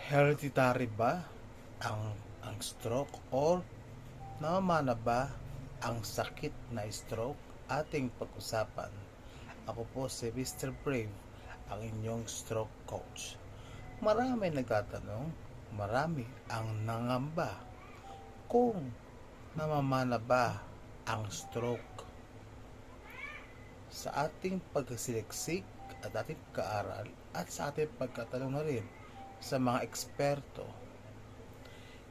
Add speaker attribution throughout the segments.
Speaker 1: Hereditary ba ang stroke or namamana ba ang sakit na stroke? Ating pag-usapan. Ako po si Mr. Brave, ang inyong stroke coach. Marami nagtatanong, marami ang nangamba kung namamana ba ang stroke. Sa ating pagsiliksik at ating pag-aaral at sa ating pagkatanong na rin sa mga eksperto,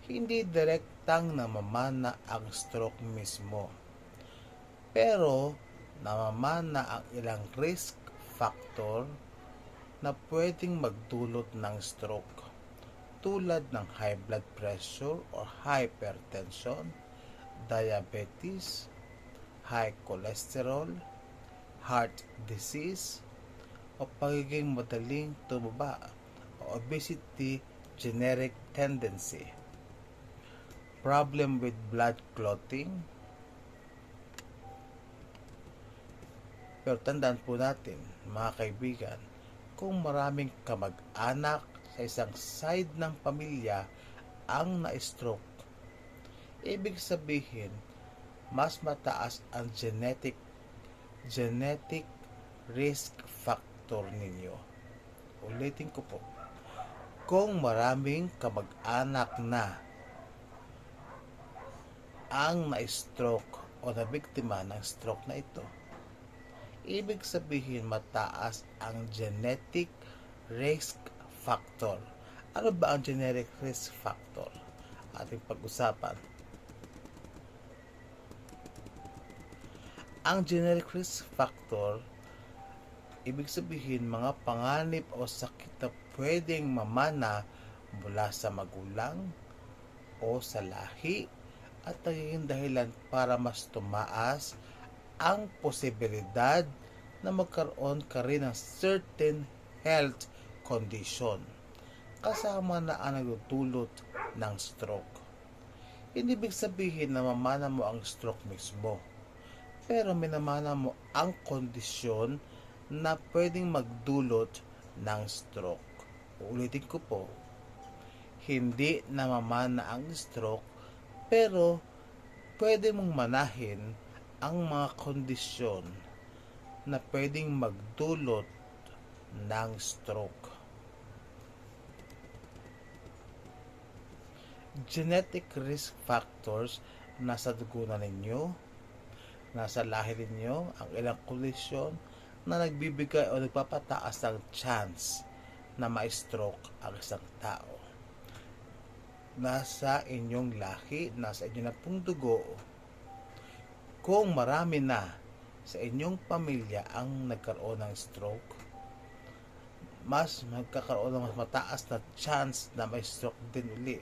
Speaker 1: hindi direktang namamana ang stroke mismo. Pero namamana ang ilang risk factor na pwedeng magdulot ng stroke tulad ng high blood pressure or hypertension, diabetes, high cholesterol, heart disease, o pagiging madaling tumaba o obesity genetic tendency, problem with blood clotting. Pero tandaan po natin, mga kaibigan, kung maraming kamag-anak sa isang side ng pamilya ang na-stroke, ibig sabihin, mas mataas ang genetic risk factor ninyo. Ulitin ko po, kung maraming kamag-anak na ang na-stroke o nabiktima ng stroke na ito, ibig sabihin mataas ang genetic risk factor. Ano ba ang genetic risk factor? Ating pag-usapan. Ang genetic risk factor, ibig sabihin mga panganib o sakit na pwedeng mamana mula sa magulang o sa lahi at nagiging dahilan para mas tumaas ang posibilidad na magkaroon ka rin ng certain health condition kasama na ang nagdudulot ng stroke. Hindi ibig sabihin na mamana mo ang stroke mismo, pero minamana mo ang kondisyon na pwedeng magdulot ng stroke. Uulitin ko po, hindi namamana ang stroke, pero pwede mong manahin ang mga kondisyon na pwedeng magdulot ng stroke. Genetic risk factors, nasa dugo na ninyo, nasa lahi ninyo ang ilang kondisyon na nagbibigay o nagpapataas ng chance na ma-stroke ang isang tao. Nasa inyong lahi, nasa inyong na pong dugo. Kung marami na sa inyong pamilya ang nagkaroon ng stroke, mas magkakaroon ng mas mataas na chance na may stroke din uli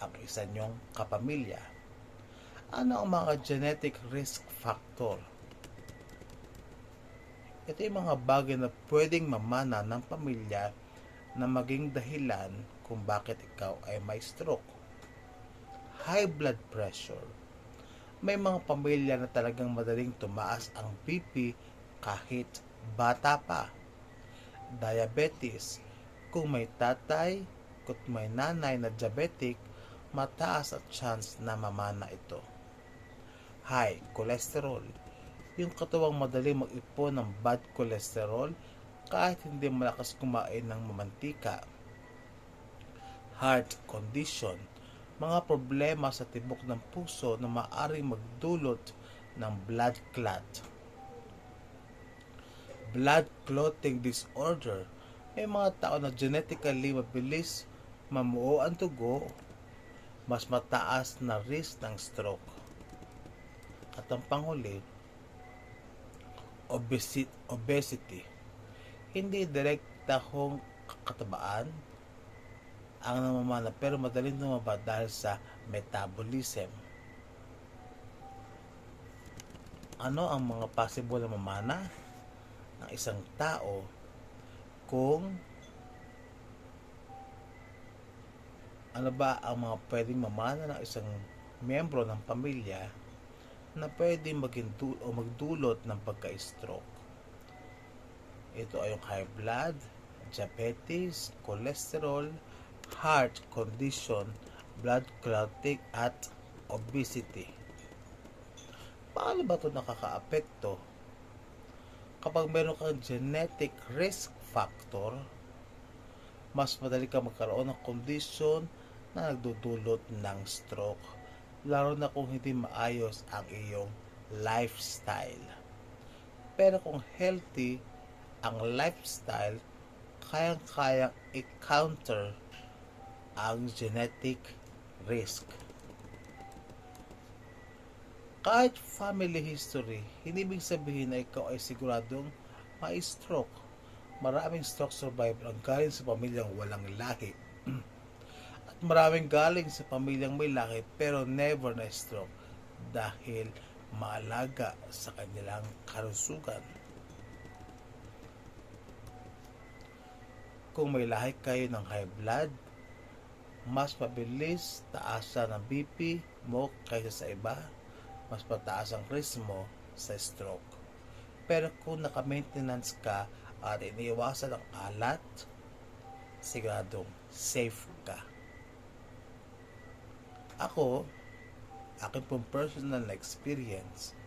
Speaker 1: ang isa nyong kapamilya. Ano ang mga genetic risk factor? Ito yung mga bagay na pwedeng mamana ng pamilya na maging dahilan kung bakit ikaw ay may stroke. High blood pressure. May mga pamilya na talagang madaling tumaas ang BP kahit bata pa. Diabetes. Kung may tatay, kung may nanay na diabetic, mataas ang chance na mamana ito. High cholesterol. Yung katuwang madali mag-ipon ng bad cholesterol kahit hindi malakas kumain ng mamantika. Heart condition. Mga problema sa tibok ng puso na maaaring magdulot ng blood clot. Blood clotting disorder. May mga tao na genetically mabilis mamuo ang dugo, mas mataas na risk ng stroke. At ang panghuli, obesity. Hindi direktahong katabaan ang namamana, pero madaling tumaba dahil sa metabolism. Ano ang mga possible na mamana ng isang tao kung ano ba ang mga pwedeng mamana ng isang miyembro ng pamilya na pwedeng magdulot ng pagka-stroke? Ito ay yung high blood, diabetes, cholesterol, heart condition, blood clotting, at obesity. Paano ba ito nakakaapekto? Kapag meron kang genetic risk factor, mas madali kang magkaroon ng kondisyon na nagdudulot ng stroke, lalo na kung hindi maayos ang iyong lifestyle. Pero kung healthy ang lifestyle, kayang-kayang i-counter ang genetic risk. Kahit family history, hindi ibig sabihin na ikaw ay siguradong may stroke. Maraming stroke survivor ang galing sa pamilyang walang lahi. At maraming galing sa pamilyang may lahi pero never na stroke dahil maalaga sa kanilang kalusugan. Kung may lahi kayo ng high blood, mas mabilis taasan ng BP mo kaysa sa iba, mas mataas ang risk mo sa stroke. Pero kung naka-maintenance ka at iniiwasan ang alat, siguradong safe ka. Ako, aking pong personal na experience,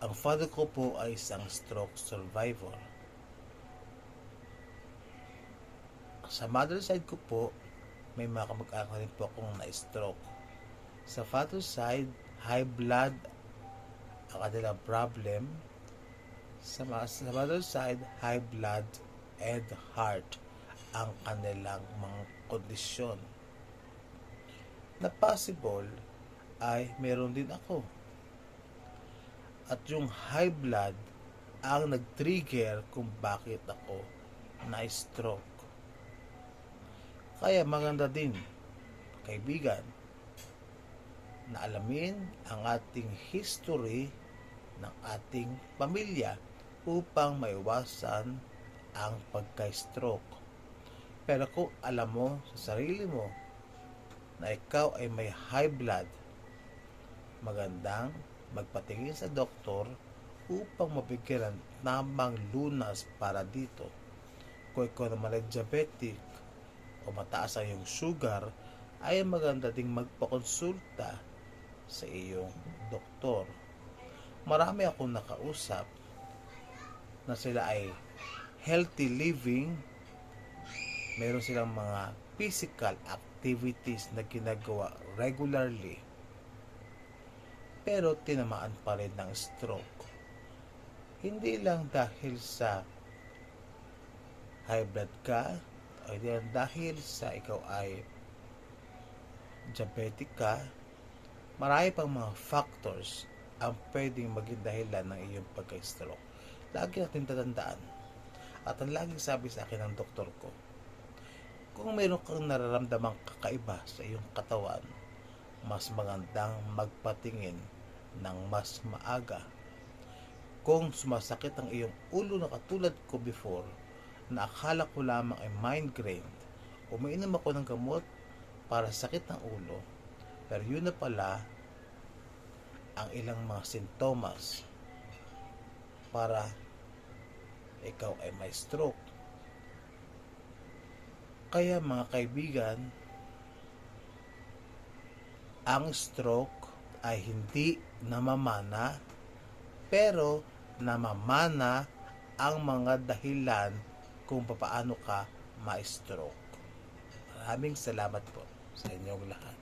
Speaker 1: ang father ko po ay isang stroke survivor. Sa mother side ko po, may mga kamag-anak rin po akong na-stroke. Sa father side, high blood ang kanilang problem. Sa mother side, high blood and heart ang kanilang mga kondisyon. Na possible ay meron din ako. At yung high blood ang nag-trigger kung bakit ako na-stroke. Kaya maganda din, kaibigan, na alamin ang ating history ng ating pamilya upang maiwasan ang pagka-stroke. Pero kung alam mo sa sarili mo na ikaw ay may high blood, magandang magpatingin sa doktor upang mabigyan ng tamang lunas para dito. Kung ikaw naman ay diabetic o mataas ang iyong sugar, ay maganda ding magpakonsulta sa iyong doktor. Marami akong nakausap na sila ay healthy living, meron silang mga physical activities na ginagawa regularly, pero tinamaan pa rin ng stroke. Hindi lang dahil sa high blood ka, o hindi lang dahil sa ikaw ay diabetic ka, marami pang mga factors ang pwedeng maging dahilan ng iyong pagka-stroke. Lagi natin tatandaan, at ang laging sabi sa akin ng doktor ko, kung mayroon kang nararamdamang kakaiba sa iyong katawan, mas magandang magpatingin ng mas maaga. Kung sumasakit ang iyong ulo na katulad ko before, na akala ko lamang ay migraine, umiinom ako ng gamot para sakit ng ulo, pero yun na pala ang ilang mga sintomas para ikaw ay may stroke. Kaya mga kaibigan, ang stroke ay hindi namamana, pero namamana ang mga dahilan kung paano ka ma-stroke. Maraming salamat po sa inyong lahat.